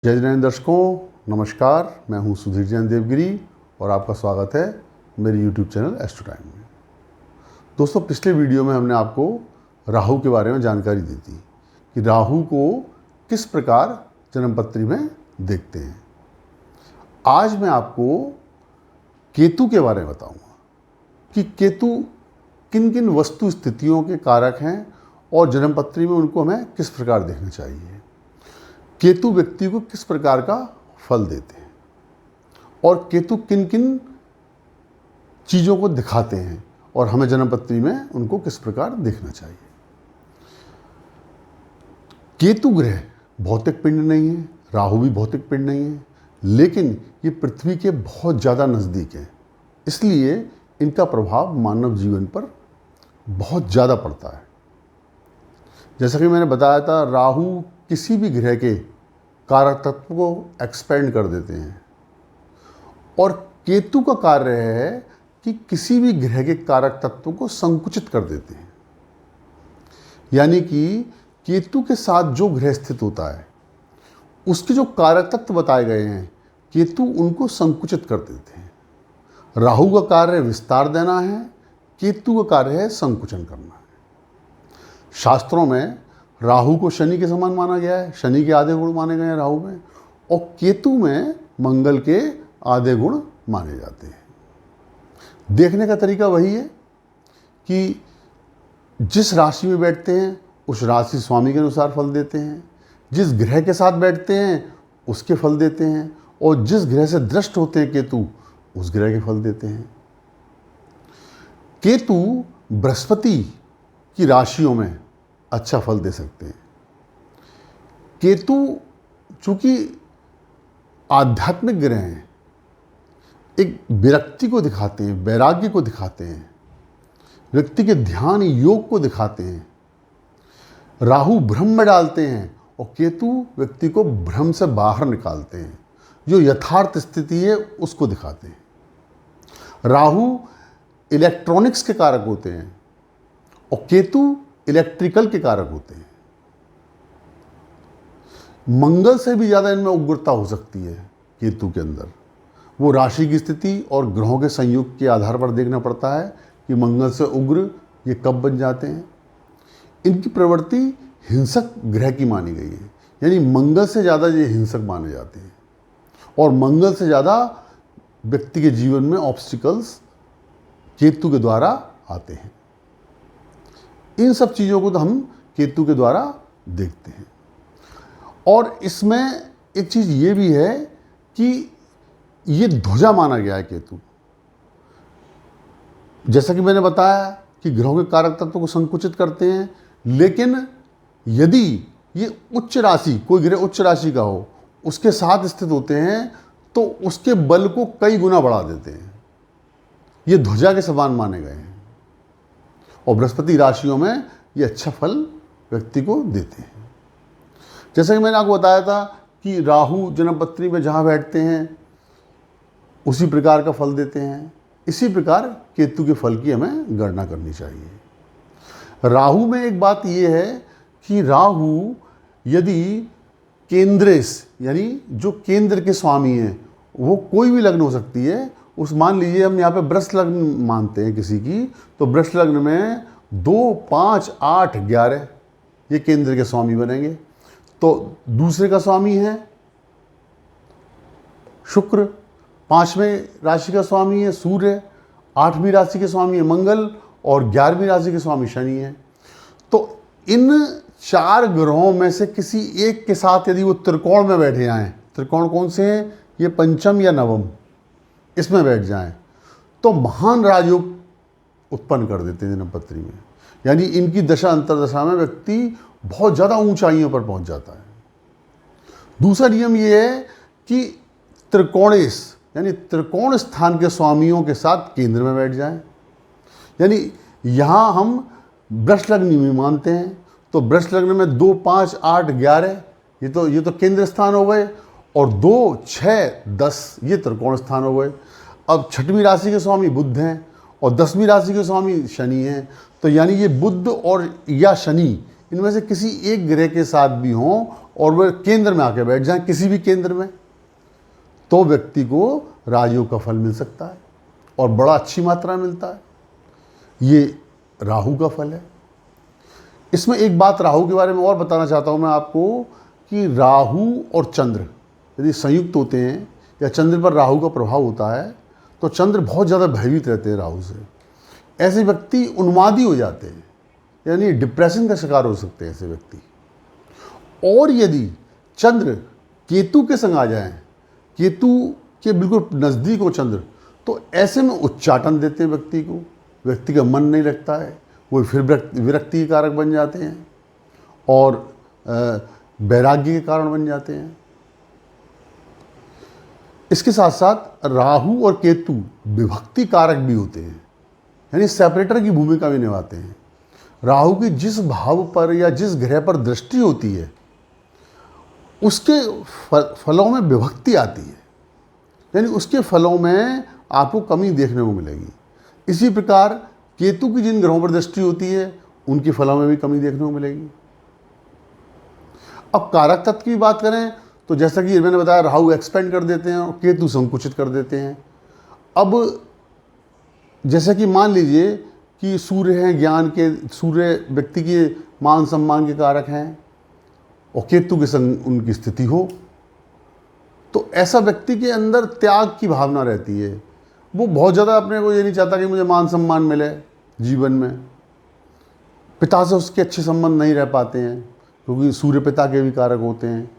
जय जैन दर्शकों, नमस्कार। मैं हूं सुधीर जैन देवगिरी और आपका स्वागत है मेरे YouTube चैनल एस्ट्रो टाइम में। दोस्तों, पिछले वीडियो में हमने आपको राहु के बारे में जानकारी दी थी कि राहु को किस प्रकार जन्मपत्री में देखते हैं। आज मैं आपको केतु के बारे में बताऊंगा कि केतु किन किन वस्तु स्थितियों के कारक हैं और जन्मपत्री में उनको हमें किस प्रकार देखना चाहिए। केतु व्यक्ति को किस प्रकार का फल देते हैं और केतु किन किन चीज़ों को दिखाते हैं और हमें जन्मपत्री में उनको किस प्रकार देखना चाहिए। केतु ग्रह भौतिक पिंड नहीं है, राहु भी भौतिक पिंड नहीं है, लेकिन ये पृथ्वी के बहुत ज़्यादा नज़दीक है, इसलिए इनका प्रभाव मानव जीवन पर बहुत ज़्यादा पड़ता है। जैसा कि मैंने बताया था, राहु किसी भी ग्रह के कारक तत्व को एक्सपेंड कर देते हैं और केतु का कार्य है कि किसी भी ग्रह के कारक तत्व को संकुचित कर देते हैं। यानी कि केतु के साथ जो ग्रह स्थित होता है उसके जो कारक तत्व बताए गए हैं, केतु उनको संकुचित कर देते हैं। राहु का कार्य विस्तार देना है, केतु का कार्य है संकुचन करना है। शास्त्रों में राहु को शनि के समान माना गया है, शनि के आधे गुण माने गए हैं राहु में, और केतु में मंगल के आधे गुण माने जाते हैं। देखने का तरीका वही है कि जिस राशि में बैठते हैं उस राशि स्वामी के अनुसार फल देते हैं, जिस ग्रह के साथ बैठते हैं उसके फल देते हैं, और जिस ग्रह से दृष्ट होते हैं केतु उस ग्रह के फल देते हैं। केतु बृहस्पति की राशियों में अच्छा फल दे सकते हैं। केतु चूंकि आध्यात्मिक ग्रह हैं, एक विरक्ति को दिखाते हैं, वैराग्य को दिखाते हैं, व्यक्ति के ध्यान योग को दिखाते हैं। राहु भ्रम में डालते हैं और केतु व्यक्ति को भ्रम से बाहर निकालते हैं, जो यथार्थ स्थिति है उसको दिखाते हैं। राहु इलेक्ट्रॉनिक्स के कारक होते हैं और केतु इलेक्ट्रिकल के कारक होते हैं। मंगल से भी ज़्यादा इनमें उग्रता हो सकती है केतु के अंदर। वो राशि की स्थिति और ग्रहों के संयोग के आधार पर देखना पड़ता है कि मंगल से उग्र ये कब बन जाते हैं। इनकी प्रवृत्ति हिंसक ग्रह की मानी गई है, यानी मंगल से ज़्यादा ये हिंसक माने जाते हैं और मंगल से ज़्यादा व्यक्ति के जीवन में ऑब्स्टिकल्स केतु के द्वारा आते हैं। इन सब चीज़ों को तो हम केतु के द्वारा देखते हैं। और इसमें एक चीज़ ये भी है कि ये ध्वजा माना गया है केतु। जैसा कि मैंने बताया कि ग्रहों के कारक तत्व को संकुचित करते हैं, लेकिन यदि ये उच्च राशि, कोई ग्रह उच्च राशि का हो, उसके साथ स्थित होते हैं तो उसके बल को कई गुना बढ़ा देते हैं। ये ध्वजा के समान माने गए हैं और बृहस्पति राशियों में ये अच्छा फल व्यक्ति को देते हैं। जैसा कि मैंने आपको बताया था कि राहु जन्मपत्री में जहाँ बैठते हैं उसी प्रकार का फल देते हैं, इसी प्रकार केतु के फल की हमें गणना करनी चाहिए। राहु में एक बात ये है कि राहु यदि केंद्रेश, यानी जो केंद्र के स्वामी हैं, वो कोई भी लग्न हो सकती है। उस मान लीजिए हम यहाँ पे वृष लग्न मानते हैं किसी की, तो वृष लग्न में 2, 5, 8, 11 ये केंद्र के स्वामी बनेंगे। तो दूसरे का स्वामी है शुक्र, 5वें राशि का स्वामी है सूर्य, 8वीं राशि के स्वामी है मंगल और 11वीं राशि के स्वामी शनि है। तो इन 4 ग्रहों में से किसी एक के साथ यदि वो त्रिकोण में बैठे आएँ, त्रिकोण कौन से हैं, ये पंचम या नवम, इसमें बैठ जाएं तो महान राजयोग उत्पन्न कर देते हैं जन्मपत्री में। यानी इनकी दशा अंतरदशा में व्यक्ति बहुत ज़्यादा ऊंचाइयों पर पहुंच जाता है। दूसरा नियम ये है कि त्रिकोणेश, यानी त्रिकोण स्थान के स्वामियों के साथ केंद्र में बैठ जाएं। यानी यहाँ हम वृष लग्न में मानते हैं, तो वृष लग्न में 2, 5, 8, 11 ये तो केंद्र स्थान हो गए, और 2, 6, 10 ये त्रिकोण स्थान हो गए। अब 6वीं राशि के स्वामी बुध हैं और 10वीं राशि के स्वामी शनि हैं। तो यानी ये बुध और या शनि इनमें से किसी एक ग्रह के साथ भी हों और वह केंद्र में आके बैठ जाए, किसी भी केंद्र में, तो व्यक्ति को राजयोग का फल मिल सकता है और बड़ा अच्छी मात्रा में मिलता है। ये राहु का फल है। इसमें एक बात राहु के बारे में और बताना चाहता हूँ मैं आपको कि राहु और चंद्र यदि संयुक्त होते हैं या चंद्र पर राहु का प्रभाव होता है तो चंद्र बहुत ज़्यादा भयभीत रहते हैं राहु से। ऐसे व्यक्ति उन्मादी हो जाते हैं, यानी डिप्रेशन का शिकार हो सकते हैं ऐसे व्यक्ति। और यदि चंद्र केतु के संग आ जाएं, केतु के बिल्कुल नज़दीक हो चंद्र, तो ऐसे में उच्चाटन देते हैं व्यक्ति को, व्यक्ति का मन नहीं लगता है, वो फिर विरक्ति के कारक बन जाते हैं और वैराग्य के कारण बन जाते हैं। इसके साथ साथ राहु और केतु विभक्ति कारक भी होते हैं, यानी सेपरेटर की भूमिका भी निभाते हैं। राहु की जिस भाव पर या जिस ग्रह पर दृष्टि होती है उसके फलों में विभक्ति आती है, यानी उसके फलों में आपको कमी देखने को मिलेगी। इसी प्रकार केतु की जिन ग्रहों पर दृष्टि होती है उनके फलों में भी कमी देखने को मिलेगी। अब कारक तत्व की बात करें तो जैसा कि मैंने बताया, राहु एक्सपेंड कर देते हैं और केतु संकुचित कर देते हैं। अब जैसे कि मान लीजिए कि सूर्य हैं ज्ञान के, सूर्य व्यक्ति के मान सम्मान के कारक हैं और केतु के संग उनकी स्थिति हो, तो ऐसा व्यक्ति के अंदर त्याग की भावना रहती है। वो बहुत ज़्यादा अपने को ये नहीं चाहता कि मुझे मान सम्मान मिले जीवन में। पिता से उसके अच्छे संबंध नहीं रह पाते हैं क्योंकि सूर्य पिता के भी कारक होते हैं।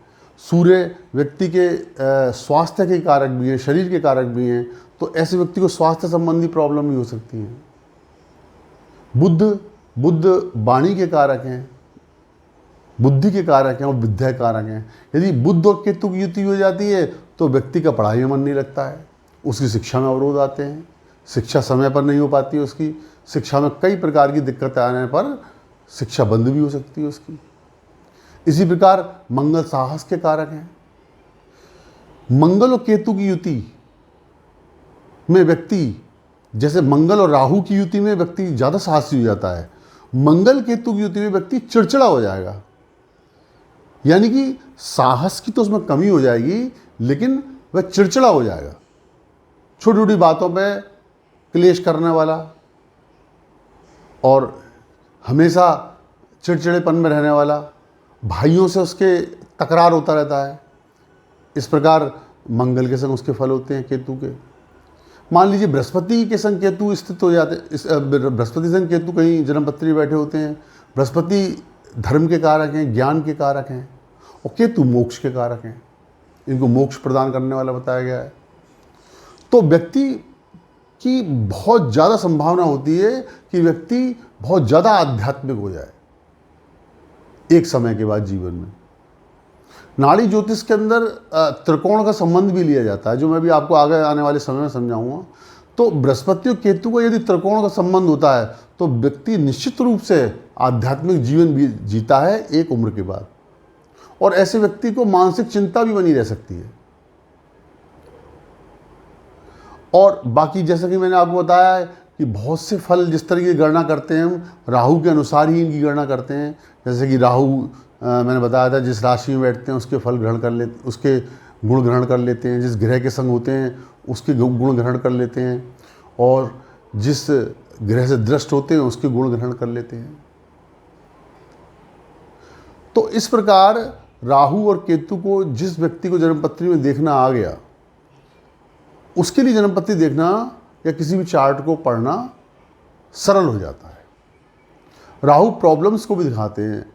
सूर्य व्यक्ति के स्वास्थ्य के कारक भी हैं, शरीर के कारक भी हैं, तो ऐसे व्यक्ति को स्वास्थ्य संबंधी प्रॉब्लम भी हो सकती है। बुध वाणी के कारक हैं, बुद्धि के कारक हैं और विद्या कारक हैं। यदि बुध और केतु की युति हो जाती है तो व्यक्ति का पढ़ाई में मन नहीं लगता है, उसकी शिक्षा में अवरोध आते हैं, शिक्षा समय पर नहीं हो पाती है, उसकी शिक्षा में कई प्रकार की दिक्कतें आने पर शिक्षा बंद भी हो सकती है उसकी। इसी प्रकार मंगल साहस के कारक हैं। मंगल और केतु की युति में व्यक्ति, जैसे मंगल और राहु की युति में व्यक्ति ज़्यादा साहसी हो जाता है, मंगल केतु की युति में व्यक्ति चिड़चिड़ा हो जाएगा, यानी कि साहस की तो उसमें कमी हो जाएगी लेकिन वह चिड़चिड़ा हो जाएगा। छोटी छोटी बातों पे क्लेश करने वाला और हमेशा चिड़चिड़ेपन में रहने वाला, भाइयों से उसके तकरार होता रहता है। इस प्रकार मंगल के संग उसके फल होते हैं केतु के। मान लीजिए बृहस्पति के संग केतु स्थित हो जाते, बृहस्पति संग केतु कहीं जन्मपत्री बैठे होते हैं। बृहस्पति धर्म के कारक हैं, ज्ञान के कारक हैं और केतु मोक्ष के कारक हैं, इनको मोक्ष प्रदान करने वाला बताया गया है। तो व्यक्ति की बहुत ज़्यादा संभावना होती है कि व्यक्ति बहुत ज़्यादा आध्यात्मिक हो जाए एक समय के बाद जीवन में। नाड़ी ज्योतिष के अंदर त्रिकोण का संबंध भी लिया जाता है, जो मैं भी आपको आगे आने वाले समय में समझाऊंगा। तो बृहस्पति और केतु का यदि त्रिकोण का संबंध होता है तो व्यक्ति निश्चित रूप से आध्यात्मिक जीवन भी जीता है एक उम्र के बाद, और ऐसे व्यक्ति को मानसिक चिंता भी बनी रह सकती है। और बाकी जैसा कि मैंने आपको बताया है कि बहुत से फल जिस तरीके की गणना करते हैं हम राहु के अनुसार ही इनकी गणना करते हैं। जैसे कि राहु मैंने बताया था जिस राशि में बैठते हैं उसके फल ग्रहण कर लेते, उसके गुण ग्रहण कर लेते हैं, जिस ग्रह के संग होते हैं उसके गुण ग्रहण कर लेते हैं, और जिस ग्रह से दृष्ट होते हैं उसके गुण ग्रहण कर लेते हैं। तो इस प्रकार राहु और केतु को जिस व्यक्ति को जन्मपत्री में देखना आ गया उसके लिए जन्मपत्री देखना या किसी भी चार्ट को पढ़ना सरल हो जाता है। राहु प्रॉब्लम्स को भी दिखाते हैं,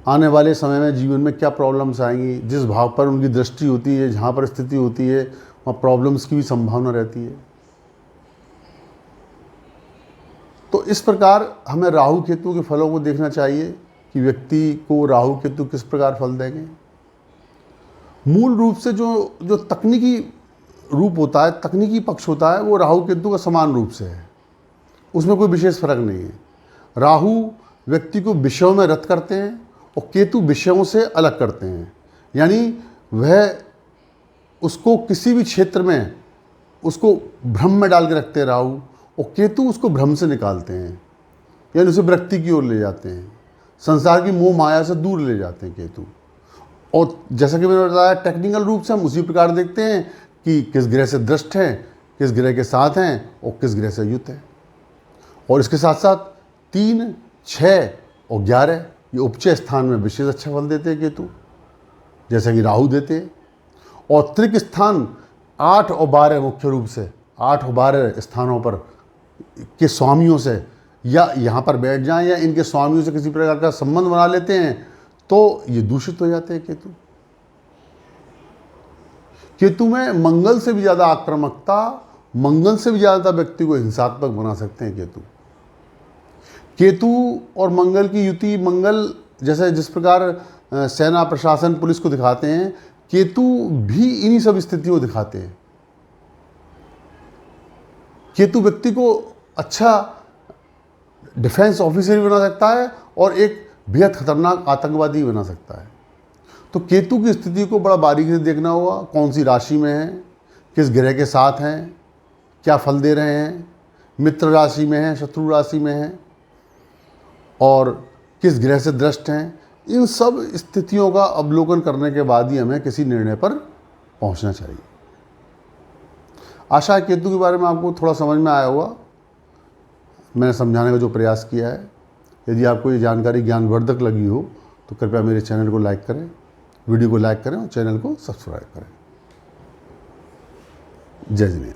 आने वाले समय में जीवन में क्या प्रॉब्लम्स आएंगी, जिस भाव पर उनकी दृष्टि होती है, जहाँ पर स्थिति होती है वहाँ प्रॉब्लम्स की भी संभावना रहती है। तो इस प्रकार हमें राहु केतु के फलों को देखना चाहिए कि व्यक्ति को राहु केतु किस प्रकार फल देंगे। मूल रूप से जो तकनीकी रूप होता है, तकनीकी पक्ष होता है, वो राहु केतु का समान रूप से है, उसमें कोई विशेष फर्क नहीं है। राहु व्यक्ति को विषयों में रत करते हैं और केतु विषयों से अलग करते हैं, यानी वह उसको किसी भी क्षेत्र में उसको भ्रम में डाल के रखते हैं राहु, और केतु उसको भ्रम से निकालते हैं, यानी उसे विरक्ति की ओर ले जाते हैं, संसार की मोह माया से दूर ले जाते हैं केतु। और जैसा कि मैंने बताया, टेक्निकल रूप से हम उसी प्रकार देखते हैं कि किस ग्रह से दृष्ट हैं, किस ग्रह के साथ हैं और किस ग्रह से युत हैं। और इसके साथ साथ 3, 6 और 11 ये उपचय स्थान में विशेष अच्छा फल देते हैं केतु, जैसा कि राहु देते हैं। और त्रिक स्थान 8 और 12 मुख्य रूप से 8 और 12 स्थानों पर के स्वामियों से या यहाँ पर बैठ जाएं या इनके स्वामियों से किसी प्रकार का संबंध बना लेते हैं तो ये दूषित हो जाते हैं केतु। केतु में मंगल से भी ज़्यादा आक्रामकता, मंगल से भी ज़्यादा व्यक्ति को हिंसात्मक बना सकते हैं केतु। केतु और मंगल की युति, मंगल जैसे जिस प्रकार सेना, प्रशासन, पुलिस को दिखाते हैं, केतु भी इन्हीं सब स्थितियों को दिखाते हैं। केतु व्यक्ति को अच्छा डिफेंस ऑफिसर भी बना सकता है और एक बेहद खतरनाक आतंकवादी बना सकता है। तो केतु की स्थिति को बड़ा बारीकी से देखना होगा, कौन सी राशि में है, किस ग्रह के साथ हैं, क्या फल दे रहे हैं, मित्र राशि में है, शत्रु राशि में है और किस ग्रह से दृष्ट हैं। इन सब स्थितियों का अवलोकन करने के बाद ही हमें किसी निर्णय पर पहुंचना चाहिए। आशा है केतु के बारे में आपको थोड़ा समझ में आया होगा। मैंने समझाने का जो प्रयास किया है, यदि आपको ये जानकारी ज्ञानवर्धक लगी हो तो कृपया मेरे चैनल को लाइक करें, वीडियो को लाइक करें और चैनल को सब्सक्राइब करें। जय जिनेन्द्र।